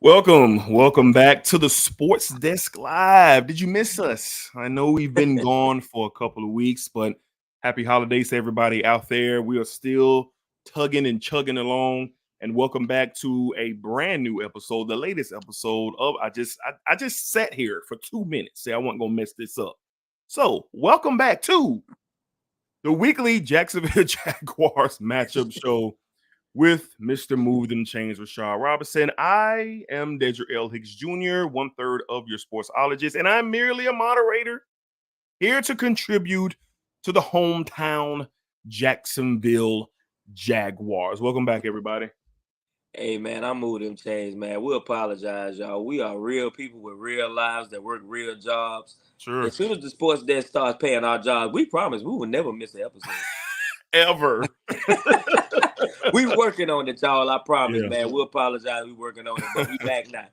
Welcome back to the Sports Desk Live. Did you miss us? I know we've been gone for a couple of weeks, but happy holidays to everybody out there. We are still tugging and chugging along, and welcome back to a brand new episode, the latest episode of I just sat here for 2 minutes. Say I wasn't gonna mess this up. So welcome back to the weekly Jacksonville Jaguars matchup show with Mr. Move Them Chains, Rashad Robinson. I am Dedrick L. Hicks Jr., 1/3 of your sportsologist, and I'm merely a moderator here to contribute to the hometown Jacksonville Jaguars. Welcome back, everybody. Hey man, I'm moving them chains, man. We apologize, y'all. We are real people with real lives that work real jobs. Sure. As soon as the sports desk starts paying our jobs, we promise we will never miss an episode. Ever. We working on it, y'all. I promise, Yeah. man. We apologize. We working on it, but we back now.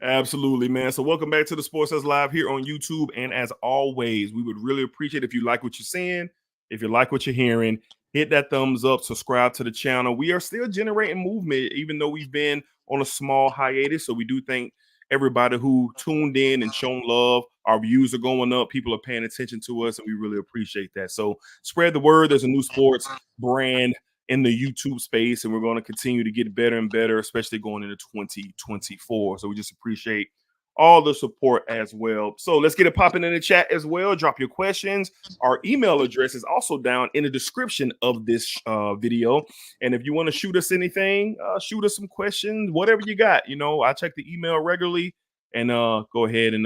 Absolutely, man. So welcome back to the Sports Desk Live here on YouTube. And as always, we would really appreciate if you like what you're seeing, if you like what you're hearing, hit that thumbs up, subscribe to the channel. We are still generating movement, even though we've been on a small hiatus. So we do thank everybody who tuned in and shown love. Our views are going up. People are paying attention to us, and we really appreciate that. So spread the word. There's a new sports brand in the YouTube space, and we're going to continue to get better and better, especially going into 2024. So we just appreciate all the support as well. So let's get it popping in the chat as well. Drop your questions. Our email address is also down in the description of this video. And if you want to shoot us anything, shoot us some questions, whatever you got. I check the email regularly, and go ahead and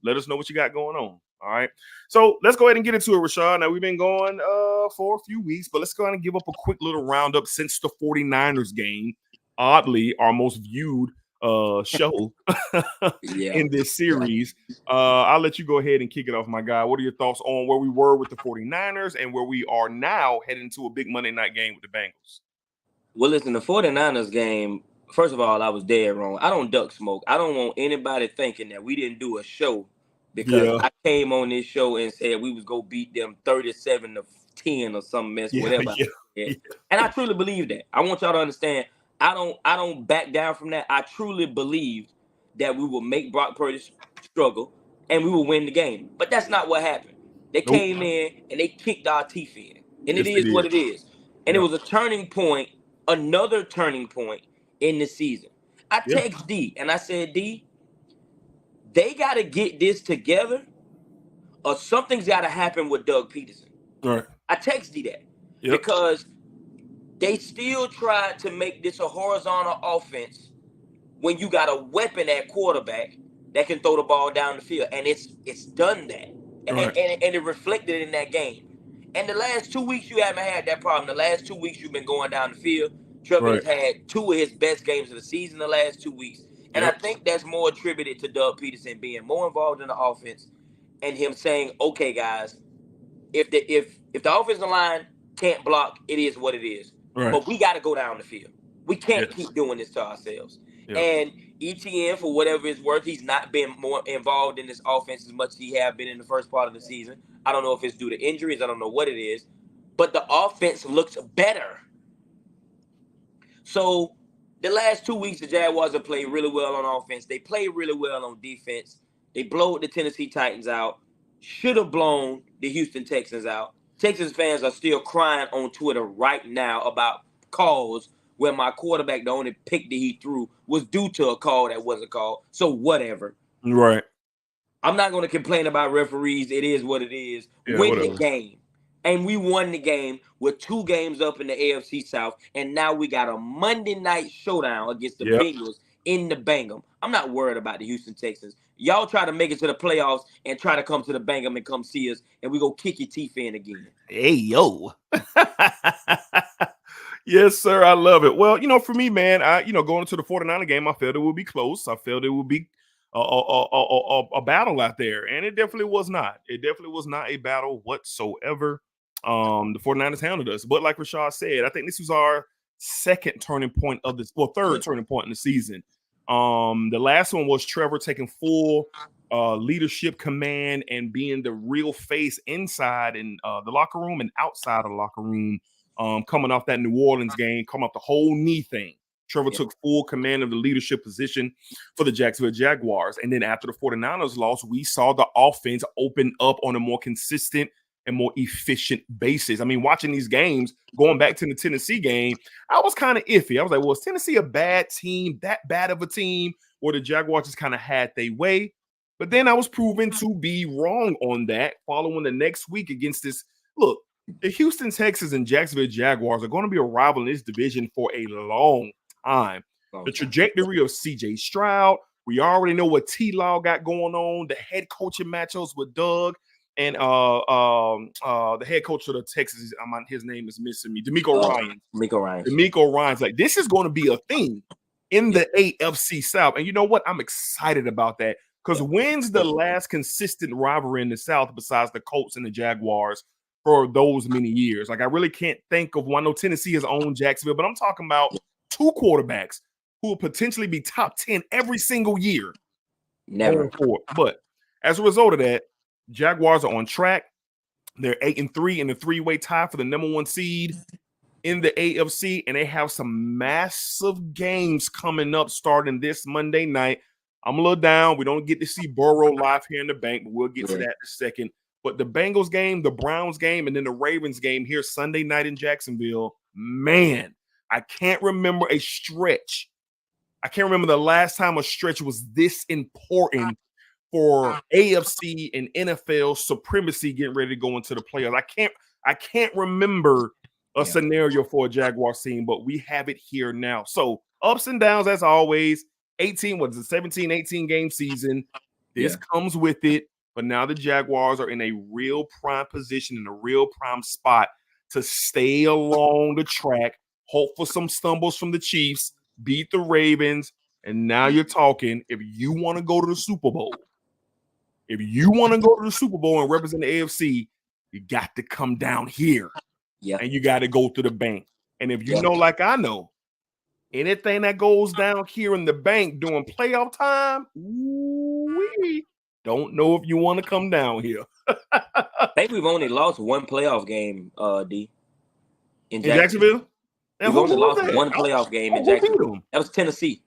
let us know what you got going on. All right. So let's go ahead and get into it, Rashad. Now, we've been going for a few weeks, but let's go ahead and give up a quick little roundup since the 49ers game. Oddly, our most viewed show in this series. I'll let you go ahead and kick it off, my guy. What are your thoughts on where we were with the 49ers and where we are now heading into a big Monday night game with the Bengals? Well, listen, the 49ers game, first of all, I was dead wrong. I don't duck smoke. I don't want anybody thinking that we didn't do a show because I came on this show and said we was going to beat them 37-10 or some mess, whatever. Yeah. And I truly believe that. I want y'all to understand, I don't back down from that. I truly believed that we will make Brock Purdy struggle and we will win the game. But that's not what happened. They came in and they kicked our teeth in. And it is what it is. And it was a turning point, another turning point in the season. I text D and I said, D, they got to get this together or something's got to happen with Doug Peterson. All right. I text D that because they still tried to make this a horizontal offense when you got a weapon at quarterback that can throw the ball down the field. And it's done that. And it reflected in that game. And the last 2 weeks, you haven't had that problem. The last 2 weeks, you've been going down the field. Trevor has had two of his best games of the season the last 2 weeks. And I think that's more attributed to Doug Peterson being more involved in the offense and him saying, okay, guys, if the offensive line can't block, it is what it is. Right. But we got to go down the field. We can't keep doing this to ourselves. And ETN, for whatever it's worth, he's not been more involved in this offense as much as he have been in the first part of the season. I don't know if it's due to injuries. I don't know what it is. But the offense looks better. So the last 2 weeks, the Jaguars have played really well on offense. They played really well on defense. They blowed the Tennessee Titans out. Should have blown the Houston Texans out. Texans fans are still crying on Twitter right now about calls where my quarterback, the only pick that he threw, was due to a call that wasn't called. So whatever. Right. I'm not going to complain about referees. It is what it is. Win the game. And we won the game with 2 games up in the AFC South. And now we got a Monday night showdown against the Bengals in the Bangum. I'm not worried about the Houston Texans. Y'all try to make it to the playoffs and try to come to the Bangum and come see us. And we go kick your teeth in again. Hey, yo. Yes, sir. I love it. Well, for me, man, going into the 49er game, I felt it would be close. I felt it would be a battle out there. And it definitely was not. It definitely was not a battle whatsoever. The 49ers handled us. But like Rashad said, I think this was our second turning point of this, third turning point in the season. The last one was Trevor taking full leadership command and being the real face inside in the locker room and outside of the locker room, coming off that New Orleans game, coming off the whole knee thing. Trevor took full command of the leadership position for the Jacksonville Jaguars. And then after the 49ers lost, we saw the offense open up on a more consistent and more efficient basis. I mean, watching these games, going back to the Tennessee game, I was kind of iffy. I was like, well, is Tennessee a bad team, that bad of a team, or the Jaguars just kind of had their way? But then I was proven to be wrong on that following the next week against this. Look, the Houston Texans and Jacksonville Jaguars are going to be a rival in this division for a long time. The trajectory of C.J. Stroud, we already know what T-Law got going on, the head coaching matchups with Doug and the head coach of the Texans, his name is missing me, DeMeco Ryans. DeMeco Ryans. Like, this is going to be a thing in the AFC South. And you know what? I'm excited about that because when's the last consistent rivalry in the South besides the Colts and the Jaguars for those many years? Like, I really can't think of one. I know Tennessee has owned Jacksonville, but I'm talking about two quarterbacks who will potentially be top 10 every single year. Never. But as a result of that, Jaguars are on track. They're 8-3 in the three-way tie for the #1 seed in the AFC, and they have some massive games coming up starting this Monday night. I'm a little down. We don't get to see Burrow live here in the bank, but we'll get to that in a second. But the Bengals game, the Browns game, and then the Ravens game here Sunday night in Jacksonville, man, I can't remember a stretch. I can't remember the last time a stretch was this important for AFC and NFL supremacy getting ready to go into the playoffs. I can't remember a scenario for a Jaguars team, but we have it here now. So ups and downs as always. 18 game season. This comes with it. But now the Jaguars are in a real prime position, in a real prime spot to stay along the track, hope for some stumbles from the Chiefs, beat the Ravens, and now you're talking, if you want to go to the Super Bowl, and represent the AFC, you got to come down here. Yeah. And you got to go to the bank. And if you know, like I know, anything that goes down here in the bank during playoff time, we don't know if you want to come down here. I think we've only lost one playoff game, D. In Jacksonville? We've only lost one playoff game in Jacksonville. That was Tennessee.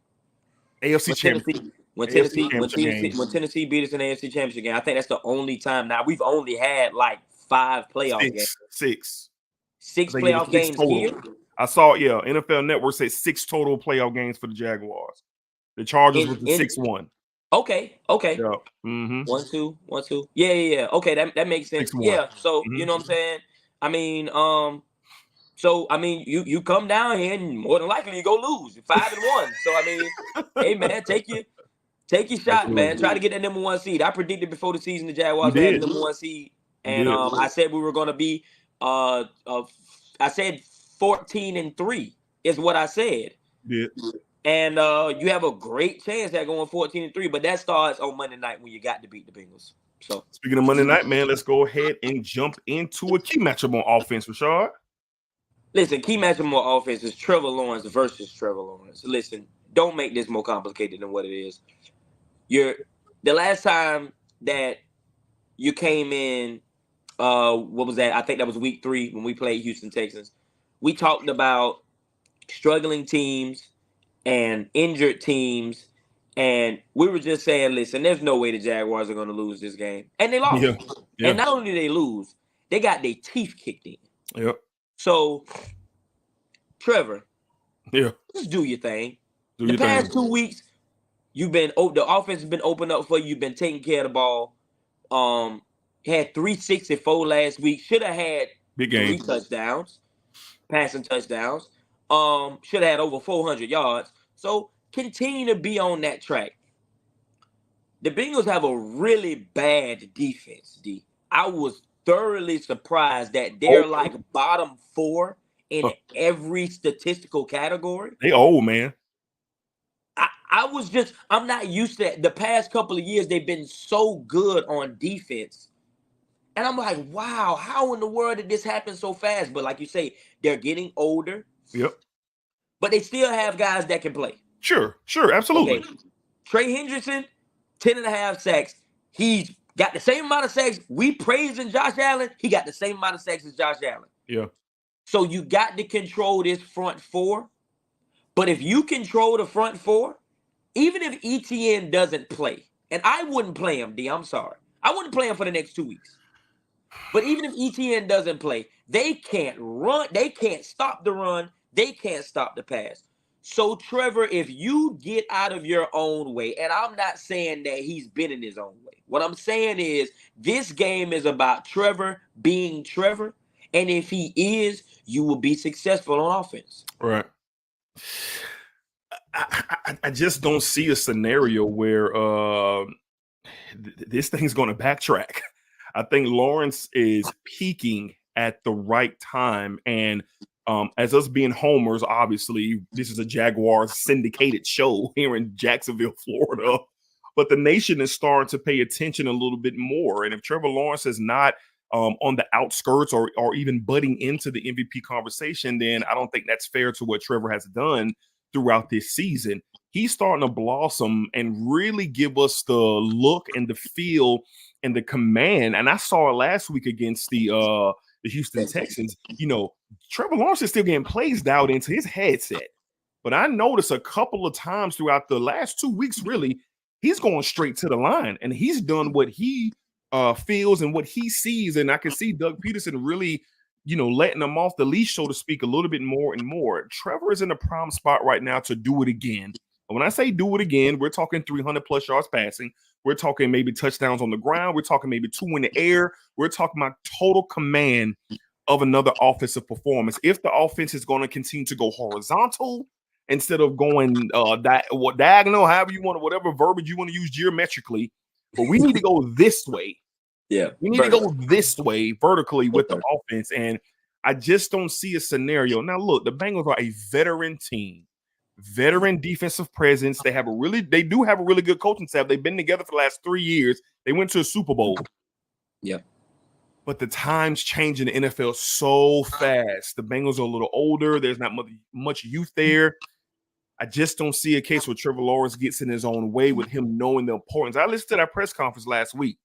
AFC Championship. When Tennessee beat us in the AFC Championship game, I think that's the only time. Now, we've only had like 5 playoff games. Six playoff games here? I saw, NFL Network said 6 total playoff games for the Jaguars. The Chargers was the 6-1. Okay. Yeah. Mm-hmm. 1-2. Yeah. Okay, that makes sense. 6-1. Yeah. So you know what I'm saying? I mean, you come down here and more than likely you go lose 5-1. So I mean, hey man, take your shot, man. Try to get that #1 seed. I predicted before the season the Jaguars had the #1 seed, and I said we were going to be I said 14-3 is what I said. Yeah. And you have a great chance at going 14-3, but that starts on Monday night when you got to beat the Bengals. So speaking of Monday night, man, let's go ahead and jump into a key matchup on offense, Rashad. Listen, key matchup on offense is Trevor Lawrence versus Trevor Lawrence. Listen, don't make this more complicated than what it is. The last time that you came in, what was that? I think that was week 3 when we played Houston Texans. We talked about struggling teams and injured teams, and we were just saying, listen, there's no way the Jaguars are going to lose this game. And they lost. Yeah. And not only did they lose, they got their teeth kicked in. Yep. So, Trevor, just do your thing. The past 2 weeks, the offense has been opened up for you. You've been taking care of the ball. Had 364 last week. Should have had big game. 3 touchdowns, passing touchdowns. Should have had over 400 yards. So continue to be on that track. The Bengals have a really bad defense, D. I was thoroughly surprised that they're like bottom 4 in every statistical category. They old, man. I'm not used to that. The past couple of years, they've been so good on defense. And I'm like, wow, how in the world did this happen so fast? But like you say, they're getting older. Yep. But they still have guys that can play. Sure, absolutely. Okay. Trey Hendrickson, 10.5 sacks. He's got the same amount of sacks. We praising Josh Allen. He got the same amount of sacks as Josh Allen. Yeah. So you got to control this front 4. But if you control the front four, even if ETN doesn't play, and I wouldn't play him, D, I'm sorry. I wouldn't play him for the next 2 weeks. But even if ETN doesn't play, they can't run. They can't stop the run. They can't stop the pass. So, Trevor, if you get out of your own way, and I'm not saying that he's been in his own way. What I'm saying is this game is about Trevor being Trevor. And if he is, you will be successful on offense. Right. I just don't see a scenario where this thing's going to backtrack. I think Lawrence is peaking at the right time. And as us being homers, obviously, this is a Jaguars syndicated show here in Jacksonville, Florida. But the nation is starting to pay attention a little bit more. And if Trevor Lawrence is not on the outskirts or even butting into the MVP conversation, then I don't think that's fair to what Trevor has done throughout this season. He's starting to blossom and really give us the look and the feel and the command. And I saw it last week against the Houston Texans. You know, Trevor Lawrence is still getting plays dialed into his headset. But I noticed a couple of times throughout the last 2 weeks, really, he's going straight to the line. And he's done what he feels and what he sees. And I can see Doug Peterson really, you know, letting him off the leash, so to speak, a little bit more and more. Trevor is in a prime spot right now to do it again. And when I say do it again, we're talking 300 plus yards passing. We're talking maybe touchdowns on the ground. We're talking maybe 2 in the air. We're talking about total command of another offensive performance. If the offense is going to continue to go horizontal instead of going diagonal, however you want, whatever verbiage you want to use geometrically, but we need to go this way. Yeah, we need to go this way vertically with the offense. And I just don't see a scenario. Now, look, the Bengals are a veteran team, veteran defensive presence. They do have a really good coaching staff. They've been together for the last 3 years. They went to a Super Bowl. Yeah. But the times change in the NFL so fast. The Bengals are a little older. There's not much youth there. I just don't see a case where Trevor Lawrence gets in his own way with him knowing the importance. I listened to that press conference last week,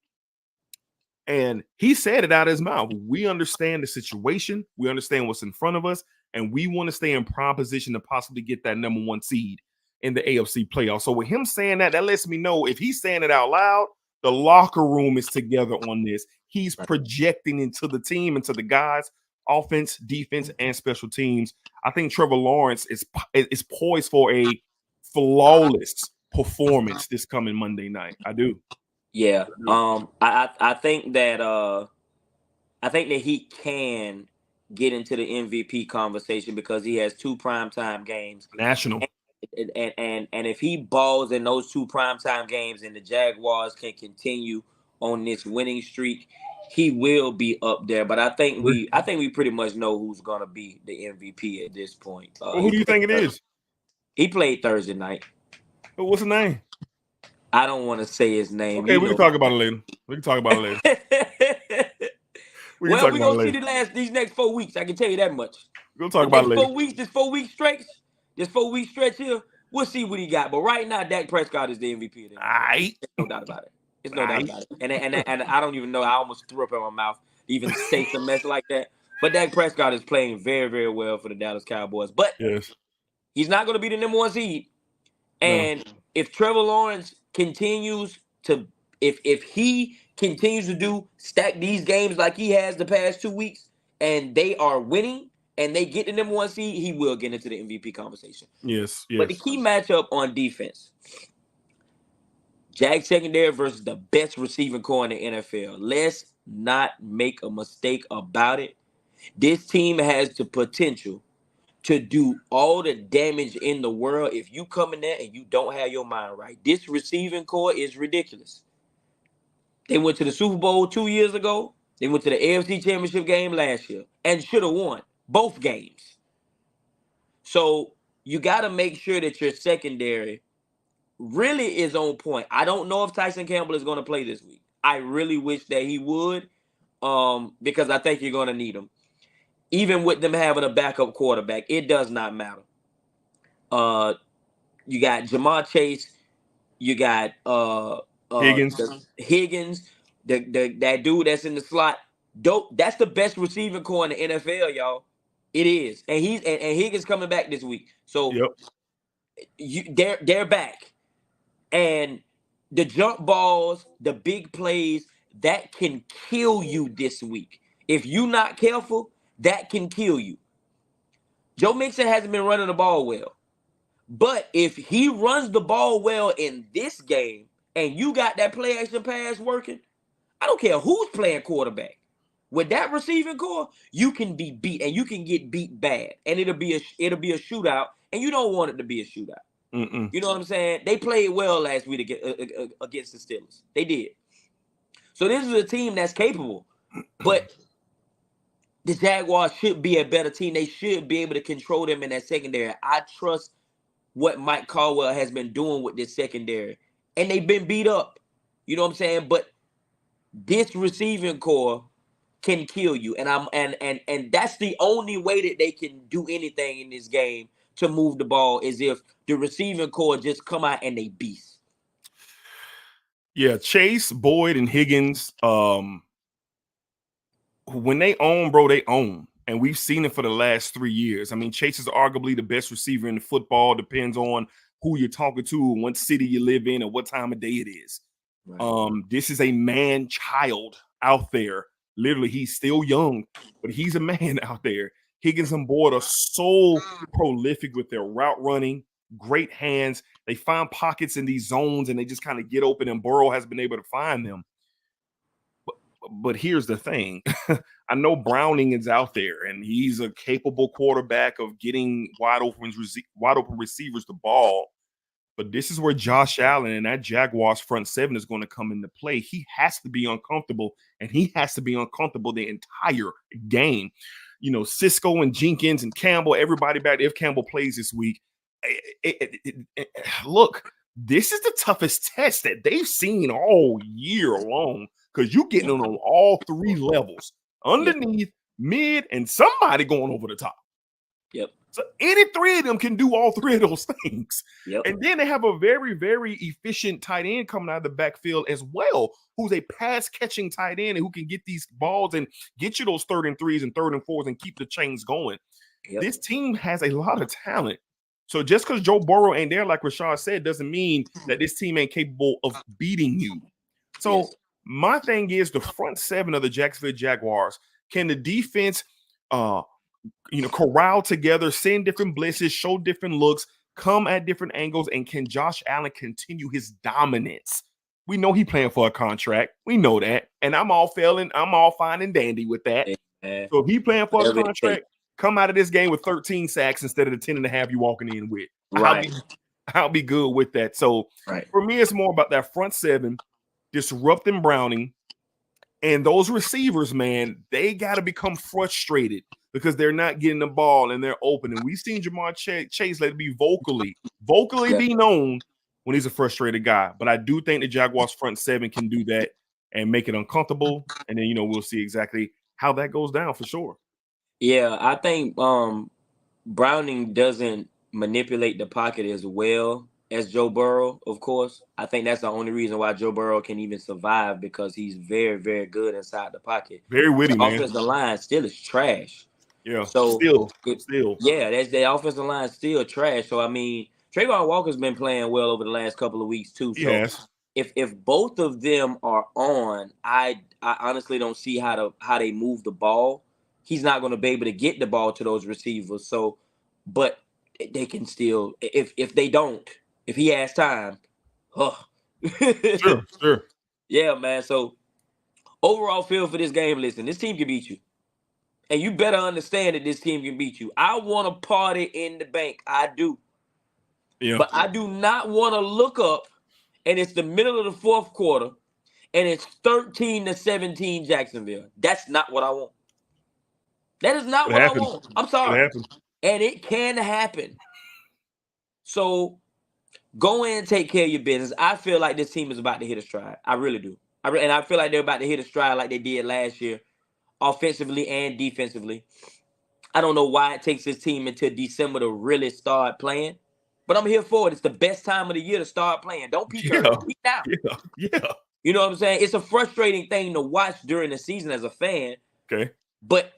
and he said it out of his mouth. We understand the situation. We understand what's in front of us, and we want to stay in prime position to possibly get that number 1 seed in the AFC playoffs. So with him saying that lets me know if he's saying it out loud, the locker room is together on this. He's projecting into the team, into the guys, offense, defense, and special teams. I think Trevor Lawrence is poised for a flawless performance this coming Monday night. I do. Yeah. I think that he can get into the MVP conversation because he has 2 primetime games. National. And if he balls in those 2 primetime games and the Jaguars can continue on this winning streak, he will be up there. But I think we pretty much know who's gonna be the MVP at this point. Who do you think it is? He played Thursday night. What's his name? I don't want to say his name. Okay, we can talk about it later. We're gonna see these next 4 weeks. I can tell you that much. We'll talk about it later. 4 weeks, this 4 week stretch here, we'll see what he got. But right now, Dak Prescott is the MVP of the NBA. There's no doubt about it. There's no doubt about it. And I don't even know. I almost threw up in my mouth to even say some mess like that. But Dak Prescott is playing very, very well for the Dallas Cowboys. But he's not going to be the number 1 seed. And if Trevor Lawrence continues to, if he continues to stack these games like he has the past 2 weeks, and they are winning, and they get the number 1 seed, he will get into the MVP conversation. Yes. But the key matchup on defense, Jag secondary versus the best receiving core in the NFL. Let's not make a mistake about it. This team has the potential to do all the damage in the world if you come in there and you don't have your mind right. This receiving core is ridiculous. They went to the Super Bowl 2 years ago. They went to the AFC Championship game last year and should have won both games. So you got to make sure that your secondary really is on point. I don't know if Tyson Campbell is going to play this week. I really wish that he would because I think you're going to need him. Even with them having a backup quarterback, it does not matter. You got Jamar Chase. You got Higgins. That dude that's in the slot. That's the best receiving core in the NFL, y'all. It is. And Higgins coming back this week. So they're back. And the jump balls, the big plays, that can kill you this week. If you're not careful, that can kill you. Joe Mixon hasn't been running the ball well. But if he runs the ball well in this game and you got that play action pass working, I don't care who's playing quarterback. With that receiving core, you can be beat, and you can get beat bad. And it'll be a shootout, and you don't want it to be a shootout. Mm-mm. You know what I'm saying? They played well last week against the Steelers. They did. So this is a team that's capable. But the Jaguars should be a better team. They should be able to control them in that secondary. I trust what Mike Caldwell has been doing with this secondary. And they've been beat up. You know what I'm saying? But this receiving core can kill you. And that's the only way that they can do anything in this game to move the ball is if the receiving core just come out and they beast. Yeah, Chase, Boyd, and Higgins, when they own, bro, they own. And we've seen it for the last 3 years. I mean, Chase is arguably the best receiver in the football. Depends on who you're talking to and what city you live in and what time of day it is. Right. This is a man-child out there. Literally, he's still young, but he's a man out there. Higgins and Boyd are so prolific with their route running, great hands. They find pockets in these zones, and they just kind of get open, and Burrow has been able to find them. But here's the thing. I know Browning is out there, and he's a capable quarterback of getting wide open receivers the ball. But this is where Josh Allen and that Jaguars front seven is going to come into play. He has to be uncomfortable, and he has to be uncomfortable the entire game. You know, Cisco and Jenkins and Campbell, everybody back there, if Campbell plays this week. Look, this is the toughest test that they've seen all year long because you're getting on all three levels, underneath, mid, and somebody going over the top. Yep. So any three of them can do all three of those things. Yep. And then they have a very, very efficient tight end coming out of the backfield as well, who's a pass-catching tight end and who can get these balls and get you those 3rd and 3s and 3rd and 4s and keep the chains going. Yep. This team has a lot of talent. So just because Joe Burrow ain't there, like Rashad said, doesn't mean that this team ain't capable of beating you. So my thing is the front seven of the Jacksonville Jaguars, can the defense corral together, send different blitzes, show different looks, come at different angles, and can Josh Allen continue his dominance? We know he's playing for a contract. We know that. And I'm all fine and dandy with that. So if he playing for a contract, come out of this game with 13 sacks instead of the 10.5 you walking in with. Right. I'll be good with that. So for me, it's more about that front seven, disrupting Browning, and those receivers, man, they got to become frustrated because they're not getting the ball and they're open. And we've seen Jamar Chase let it be vocally be known when he's a frustrated guy. But I do think the Jaguars front seven can do that and make it uncomfortable. And then, we'll see exactly how that goes down for sure. Yeah, I think Browning doesn't manipulate the pocket as well as Joe Burrow, of course. I think that's the only reason why Joe Burrow can even survive, because he's very, very good inside the pocket. Very witty, man. The offensive line still is trash. Yeah, so still. Yeah, that's the offensive line still trash. So, I mean, Trayvon Walker's been playing well over the last couple of weeks, too. So yes. If both of them are on, I honestly don't see how they move the ball. He's not going to be able to get the ball to those receivers. So, but they can still, if he has time, Sure. Yeah, man. So, overall feel for this game, listen, this team can beat you. And you better understand that this team can beat you. I want to party in the bank. I do. Yeah. But I do not want to look up and it's the middle of the fourth quarter and it's 13-17 Jacksonville. That's not what I want. That is not what I want. I'm sorry. And it can happen. So go in and take care of your business. I feel like this team is about to hit a stride. I really do. And I feel like they're about to hit a stride like they did last year, offensively and defensively. I don't know why it takes this team until December to really start playing, but I'm here for it. It's the best time of the year to start playing. Don't peek now. Yeah. You know what I'm saying? It's a frustrating thing to watch during the season as a fan. Okay. But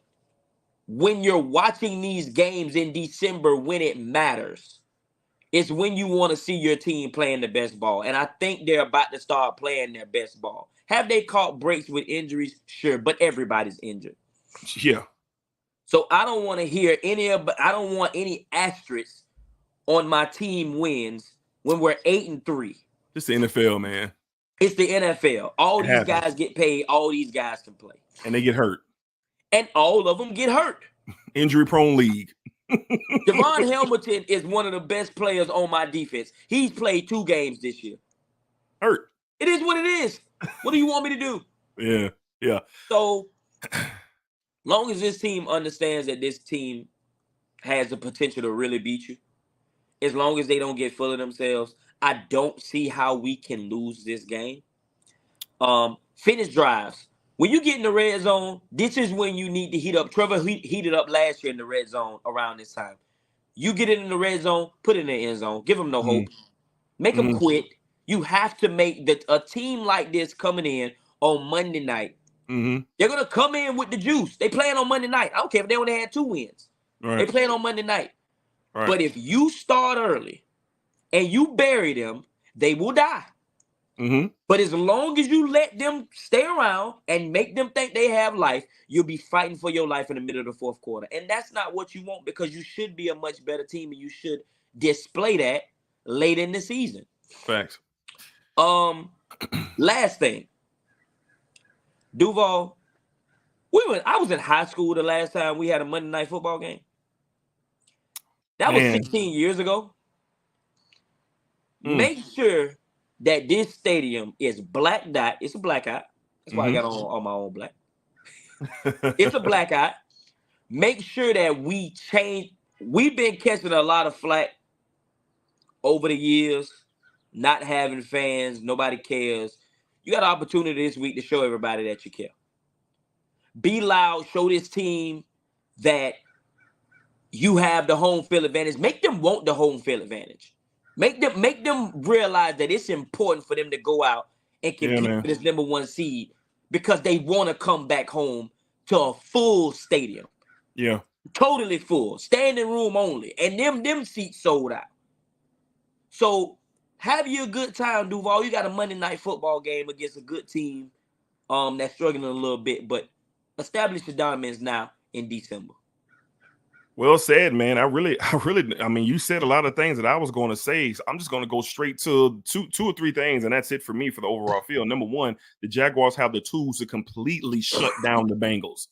when you're watching these games in December when it matters, It's when you want to see your team playing the best ball. And I think they're about to start playing their best ball. Have they caught breaks with injuries? Sure, but everybody's injured. Yeah. So I don't want to hear I don't want any asterisks on my team wins when we're 8-3. It's the NFL, man. It's the NFL. All these guys get paid. All these guys can play. And they get hurt. And all of them get hurt. Injury-prone league. Devon Hamilton is one of the best players on my defense. He's played 2 games this year. Hurt. It is what it is. What do you want me to do? Yeah. So, long as this team understands that this team has the potential to really beat you, as long as they don't get full of themselves, I don't see how we can lose this game. Finish drives. When you get in the red zone, this is when you need to heat up. Trevor heated up last year in the red zone around this time. You get it in the red zone, put it in the end zone. Give them no hope. Make them quit. You have to make a team like this coming in on Monday night. They're going to come in with the juice. They playing on Monday night. I don't care if they only had 2 wins. Right. They playing on Monday night. Right. But if you start early and you bury them, they will die. But as long as you let them stay around and make them think they have life, you'll be fighting for your life in the middle of the fourth quarter. And that's not what you want, because you should be a much better team and you should display that late in the season. Facts. Last thing. Duval, I was in high school the last time we had a Monday night football game. That was 16 years ago. Make sure that this stadium is blacked out. It's a blackout. That's why I got on my own black. It's a blackout. Make sure that we change. We've been catching a lot of flack over the years, not having fans. Nobody cares. You got an opportunity this week to show everybody that you care. Be loud. Show this team that you have the home field advantage. Make them want the home field advantage. Make them realize that it's important for them to go out and compete for this number 1 seed, because they want to come back home to a full stadium. Yeah. Totally full. Standing room only. And them seats sold out. So have you a good time, Duval. You got a Monday night football game against a good team that's struggling a little bit, but establish your dominance now in December. Well said, man. I mean, you said a lot of things that I was going to say. So I'm just going to go straight to two or three things, and that's it for me for the overall field. Number 1, the Jaguars have the tools to completely shut down the Bengals.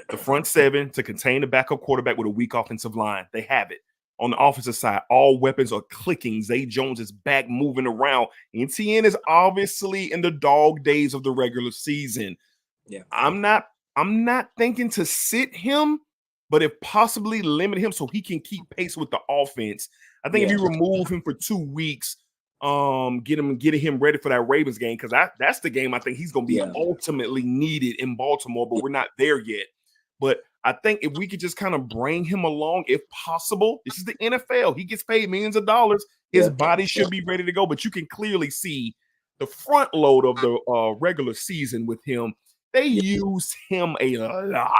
The front 7 to contain the backup quarterback with a weak offensive line. They have it. On the offensive side, all weapons are clicking. Zay Jones is back moving around. NTN is obviously in the dog days of the regular season. Yeah, I'm not thinking to sit him, but if possibly limit him so he can keep pace with the offense. I think if you remove him for 2 weeks, getting him ready for that Ravens game, because that's the game I think he's going to be ultimately needed in Baltimore, but we're not there yet. But I think if we could just kind of bring him along, if possible, this is the NFL. He gets paid millions of dollars. His body should be ready to go, but you can clearly see the front load of the regular season with him. They use him a lot.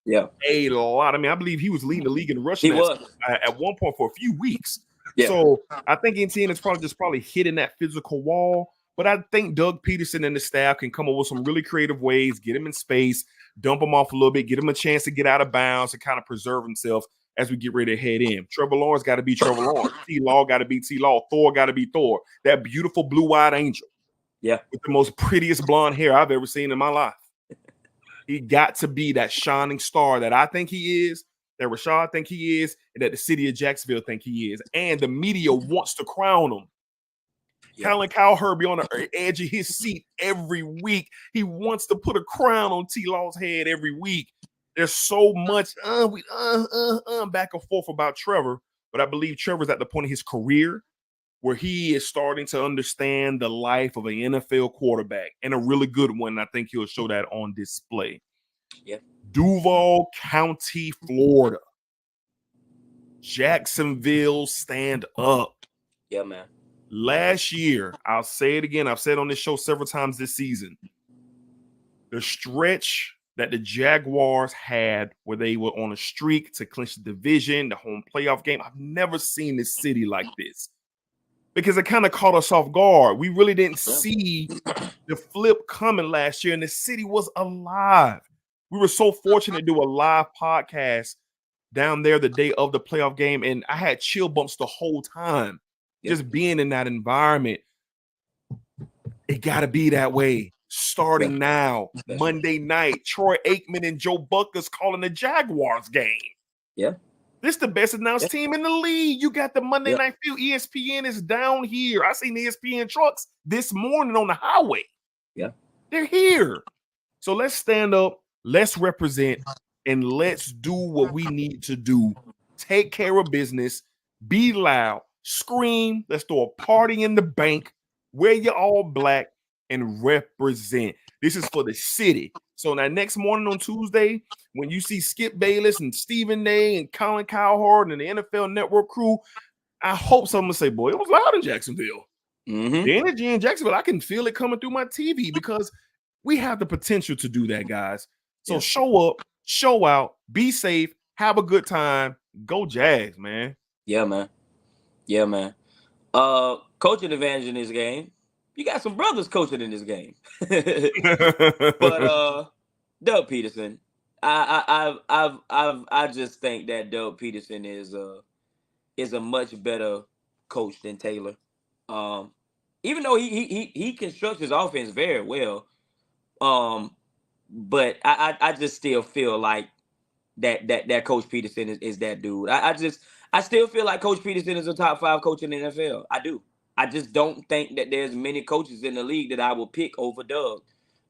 Yeah, a lot. I mean, I believe he was leading the league in rushing at one point for a few weeks. Yeah. So I think NTN is probably hitting that physical wall. But I think Doug Peterson and the staff can come up with some really creative ways, get him in space, dump him off a little bit, get him a chance to get out of bounds and kind of preserve himself as we get ready to head in. Trevor Lawrence got to be Trevor Lawrence. T-Law got to be T-Law. Thor got to be Thor. That beautiful blue-eyed angel. Yeah. With the most prettiest blonde hair I've ever seen in my life. He got to be that shining star that I think he is, that Rashad think he is, and that the city of Jacksonville think he is. And the media wants to crown him. Colin Cowherd be on the edge of his seat every week. He wants to put a crown on T-Law's head every week. There's so much back and forth about Trevor, but I believe Trevor's at the point of his career where he is starting to understand the life of an NFL quarterback, and a really good one. I think he'll show that on display. Yeah. Duval County, Florida. Jacksonville, stand up. Yeah, man. Last year, I'll say it again, I've said on this show several times this season, the stretch that the Jaguars had where they were on a streak to clinch the division, the home playoff game, I've never seen this city like this. because it kind of caught us off guard. We really didn't see the flip coming last year, and the city was alive. We were so fortunate to do a live podcast down there the day of the playoff game, and I had chill bumps the whole time just being in that environment. It got to be that way. Starting now, Monday night, Troy Aikman and Joe Buckus calling the Jaguars game. Yeah. This is the best announced team in the league. You got the Monday Night Field. ESPN is down here. I seen the ESPN trucks this morning on the highway. Yeah. They're here. So let's stand up, let's represent, and let's do what we need to do. Take care of business, be loud, scream, let's throw a party in the bank, wear your all black, and represent. This is for the city. So now next morning on Tuesday, when you see Skip Bayless and Stephen A and Colin Cowherd and the NFL Network crew, I hope someone say, boy, it was loud in Jacksonville. The energy in Jacksonville, I can feel it coming through my TV because we have the potential to do that, guys. So show up, show out, be safe, have a good time. Go Jags, man. Yeah, man. Yeah, man. Coaching advantage in this game. You got some brothers coaching in this game. But Doug Peterson, I just think that Doug Peterson is a much better coach than Taylor. Even though he constructs his offense very well. But I just still feel like that Coach Peterson is that dude. I still feel like Coach Peterson is a top 5 coach in the NFL. I do. I just don't think that there's many coaches in the league that I will pick over Doug.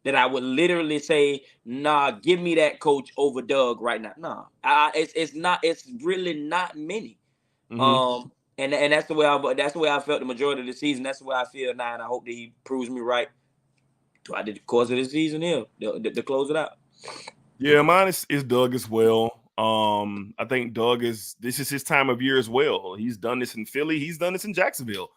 That I would literally say, nah, give me that coach over Doug right now. Nah, it's really not many. And that's the way I felt the majority of the season. That's the way I feel now, and I hope that he proves me right throughout the course of the season here to close it out. Yeah, mine is Doug as well. I think this is his time of year as well. He's done this in Philly. He's done this in Jacksonville.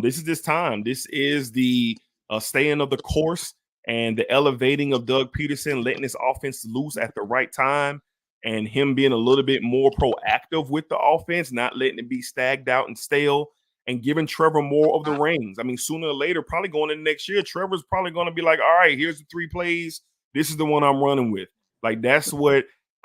This is this time. This is the staying of the course and the elevating of Doug Peterson, letting his offense loose at the right time, and him being a little bit more proactive with the offense, not letting it be stagnant out and stale, and giving Trevor more of the reins. I mean, sooner or later, probably going into next year, Trevor's probably going to be like, all right, here's the 3 plays. This is the one I'm running with. Like,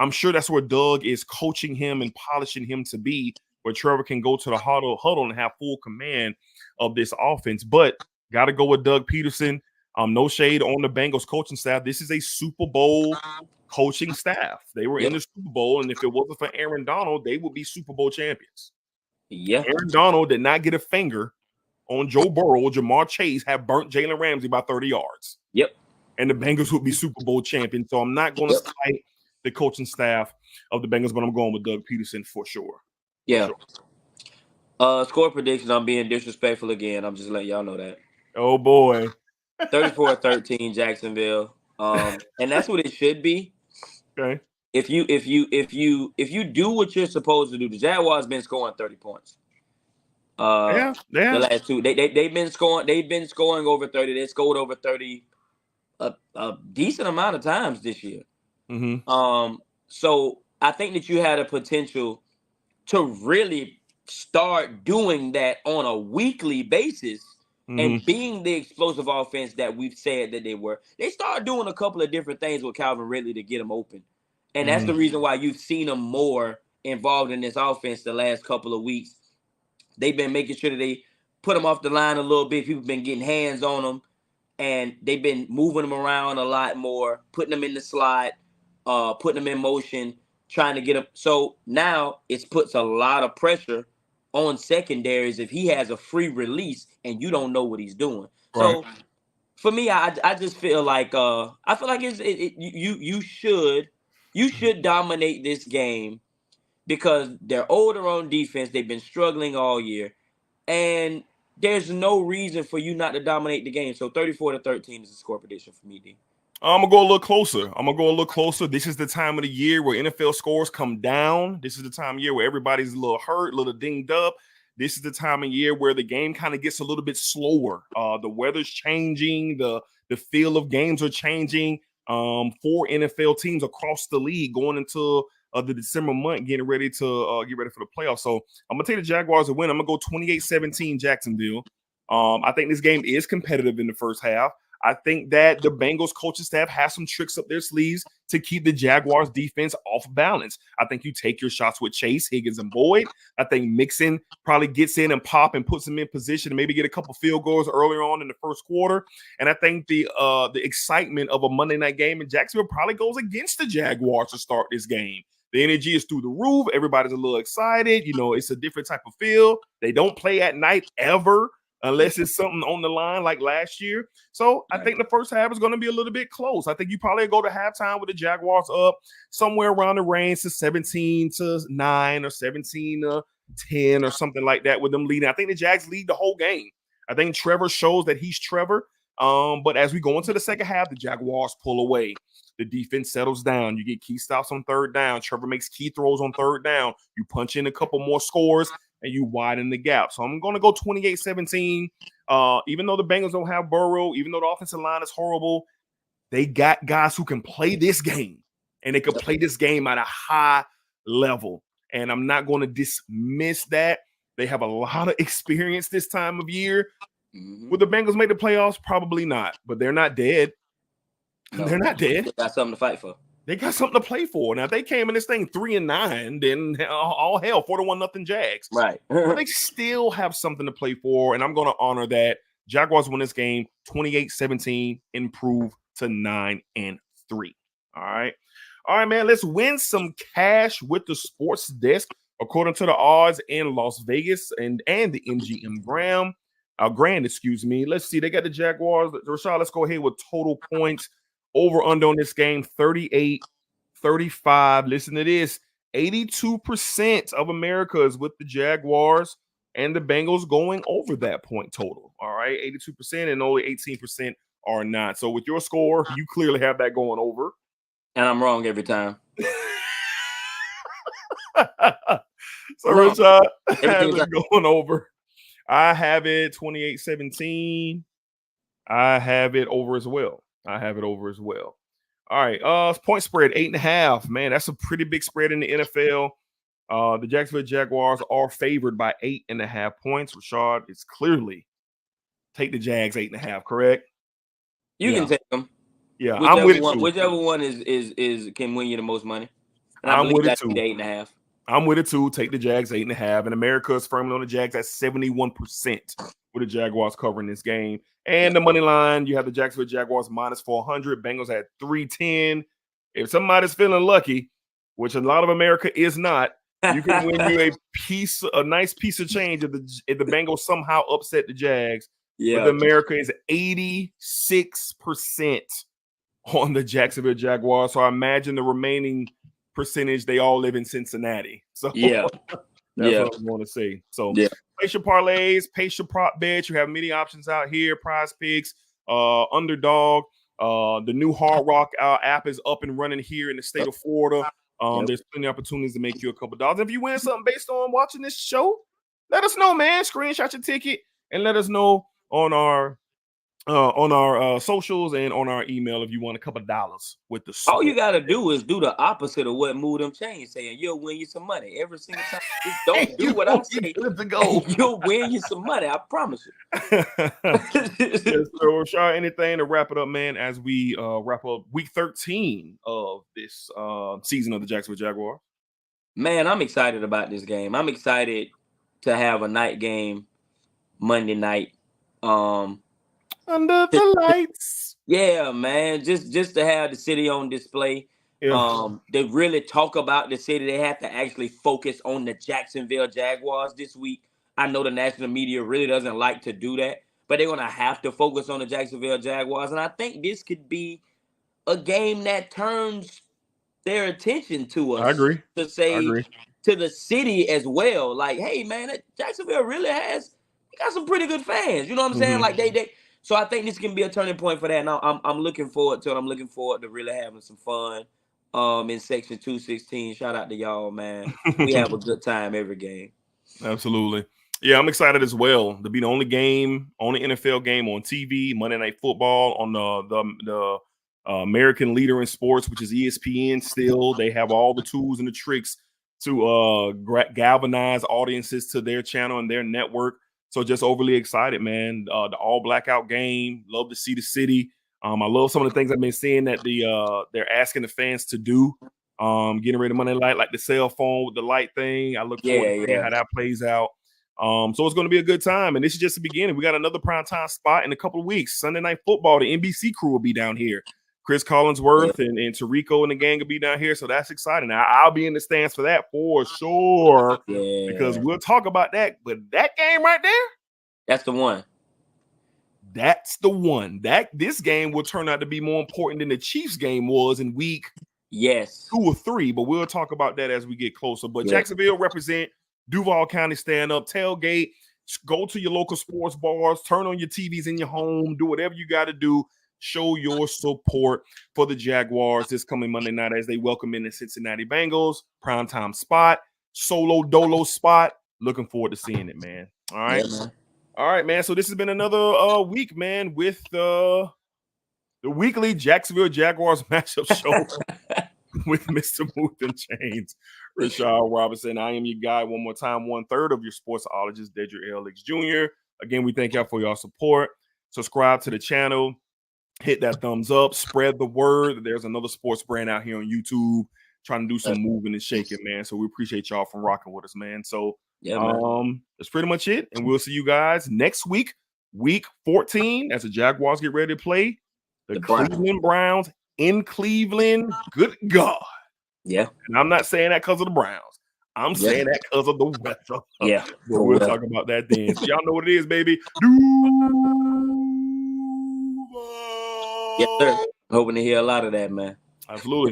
I'm sure that's where Doug is coaching him and polishing him to be, where Trevor can go to the huddle and have full command of this offense. But got to go with Doug Peterson. No shade on the Bengals coaching staff. This is a Super Bowl coaching staff. They were in the Super Bowl, and if it wasn't for Aaron Donald, they would be Super Bowl champions. Yeah. Aaron Donald did not get a finger on Joe Burrow. Jamar Chase have burnt Jalen Ramsey by 30 yards. Yep. And the Bengals would be Super Bowl champions. So I'm not going to cite the coaching staff of the Bengals, but I'm going with Doug Peterson for sure. Yeah. Score prediction, I'm being disrespectful again. I'm just letting y'all know that. Oh, boy. 34-13 Jacksonville. And that's what it should be. Okay. If you do what you're supposed to do, the Jaguars been scoring 30 points. The last 2. They've been scoring over 30. They scored over 30 a decent amount of times this year. So I think that you had a potential to really start doing that on a weekly basis and being the explosive offense that we've said that they were. They started doing a couple of different things with Calvin Ridley to get them open. And that's the reason why you've seen them more involved in this offense the last couple of weeks. They've been making sure that they put them off the line a little bit. People have been getting hands on them, and they've been moving them around a lot more, putting them in the slot, putting them in motion, trying to get them. So now it puts a lot of pressure on secondaries if he has a free release and you don't know what he's doing. Right. So for me, I just feel like you should dominate this game because they're older on defense. They've been struggling all year, and there's no reason for you not to dominate the game. So 34-13 is the score prediction for me, D. I'm going to go a little closer. This is the time of the year where NFL scores come down. This is the time of year where everybody's a little hurt, a little dinged up. This is the time of year where the game kind of gets a little bit slower. The weather's changing. The feel of games are changing for NFL teams across the league going into of the December month, getting ready to get ready for the playoffs. So I'm gonna take the Jaguars to win. I'm gonna go 28-17 Jacksonville. I think this game is competitive in the first half. I think that the Bengals coaching staff has some tricks up their sleeves to keep the Jaguars defense off balance. I think you take your shots with Chase, Higgins, and Boyd. I think Mixon probably gets in and pop and puts them in position to maybe get a couple field goals earlier on in the first quarter. And I think the excitement of a Monday night game in Jacksonville probably goes against the Jaguars to start this game. The energy is through the roof. Everybody's a little excited. You know, it's a different type of feel. They don't play at night ever, unless it's something on the line like last year. So I think the first half is going to be a little bit close. I think you probably go to halftime with the Jaguars up somewhere around the range to 17-9 or 17-10 or something like that with them leading. I think the Jags lead the whole game. I think Trevor shows that he's Trevor. But as we go into the second half, the Jaguars pull away. The defense settles down. You get key stops on third down. Trevor makes key throws on third down. You punch in a couple more scores, and you widen the gap. So I'm going to go 28-17. Even though the Bengals don't have Burrow, even though the offensive line is horrible, they got guys who can play this game, and they can play this game at a high level. And I'm not going to dismiss that. They have a lot of experience this time of year. Will the Bengals make the playoffs? Probably not, but they're not dead. No, they're not dead. They got something to fight for. They got something to play for. Now, if they came in this thing 3-9, then all hell, 41-0 Jags. Right. But they still have something to play for, and I'm going to honor that. Jaguars win this game 28-17, improve to 9-3. All right. All right, man, let's win some cash with the sports desk. According to the odds in Las Vegas and the MGM Grand, let's see. They got the Jaguars. Rashad, let's go ahead with total points. Over under on this game, 38-35. Listen to this. 82% of America is with the Jaguars and the Bengals going over that point total. All right, 82% and only 18% are not. So with your score, you clearly have that going over. And I'm wrong every time. So Rashad has it going over. I have it 28-17. I have it over as well. All right. Point spread 8.5. Man, that's a pretty big spread in the NFL. The Jacksonville Jaguars are favored by 8.5 points. Rashad is clearly take the Jags 8.5, correct? You can take them. Yeah, I'm with it too. Whichever one is can win you the most money. And I'm with it too. 8.5. I'm with it too. Take the Jags 8.5. And America is firmly on the Jags at 71% with the Jaguars covering this game. And the money line, you have the Jacksonville Jaguars minus 400. Bengals at 310. If somebody's feeling lucky, which a lot of America is not, you can win you a nice piece of change if the Bengals somehow upset the Jags. Yeah. But America is 86% on the Jacksonville Jaguars. So I imagine the remaining percentage, they all live in Cincinnati. So that's what I want to say. So place your parlays, place your prop bets. You have many options out here. Prize Picks, Underdog. The new Hard Rock app is up and running here in the state of Florida. There's plenty of opportunities to make you a couple dollars. If you win something based on watching this show, let us know, man. Screenshot your ticket and let us know on our socials and on our email if you want a couple dollars with the sport. All you gotta do is do the opposite of what Move Them Chains saying. You'll win you some money every single time. Just don't do what I say. You'll win you some money. I promise you. So Rashad, anything to wrap it up, man, as we wrap up week 13 of this season of the Jacksonville Jaguars? Man, I'm excited about this game. I'm excited to have a night game Monday night. Under the lights. Yeah, man. Just to have the city on display. Yeah. They really talk about the city. They have to actually focus on the Jacksonville Jaguars this week. I know the national media really doesn't like to do that, but they're going to have to focus on the Jacksonville Jaguars. And I think this could be a game that turns their attention to us. I agree. To say to the city as well. Like, hey, man, Jacksonville really got some pretty good fans. You know what I'm saying? Like they. So I think this can be a turning point for that. And I'm looking forward to it. I'm looking forward to really having some fun in Section 216. Shout out to y'all, man. We have a good time every game. Absolutely. Yeah, I'm excited as well to be the only NFL game on TV, Monday Night Football on the American leader in sports, which is ESPN still. They have all the tools and the tricks to galvanize audiences to their channel and their network. So just overly excited, man. The all blackout game. Love to see the city. I love some of the things I've been seeing that they're asking the fans to do. Getting rid of Monday night, like the cell phone with the light thing. I look forward to seeing how that plays out. So it's going to be a good time. And this is just the beginning. We got another primetime spot in a couple of weeks. Sunday Night Football. The NBC crew will be down here. Chris Collinsworth and Tarico and the gang will be down here. So that's exciting. I'll be in the stands for that for sure. Yeah. Because we'll talk about that. But that game right there, that's the one. That's the one. This game will turn out to be more important than the Chiefs game was in week 2 or 3. But we'll talk about that as we get closer. But Jacksonville represent, Duval County stand up, tailgate, go to your local sports bars, turn on your TVs in your home, do whatever you got to do. Show your support for the Jaguars this coming Monday night as they welcome in the Cincinnati Bengals. Primetime spot, solo dolo spot. Looking forward to seeing it, man. All right. Yeah, man. All right, man. So this has been another week, man, with the weekly Jacksonville Jaguars matchup show with Mr. Booth and Chains, Rashad Robinson. I am your guy one more time, 1/3 of your sportsologist, Dedrick L, Hicks Jr. Again, we thank y'all for your support. Subscribe to the channel. Hit that thumbs up. Spread the word. There's another sports brand out here on YouTube trying to do some moving and shaking, man. So we appreciate y'all from rocking with us, man. So that's pretty much it. And we'll see you guys next week, week 14, as the Jaguars get ready to play the Cleveland Browns in Cleveland. Good God. Yeah. And I'm not saying that because of the Browns. I'm saying that because of the weather. Yeah. But we'll talk about that then. So y'all know what it is, baby. Yes, sir. Hoping to hear a lot of that, man. Absolutely.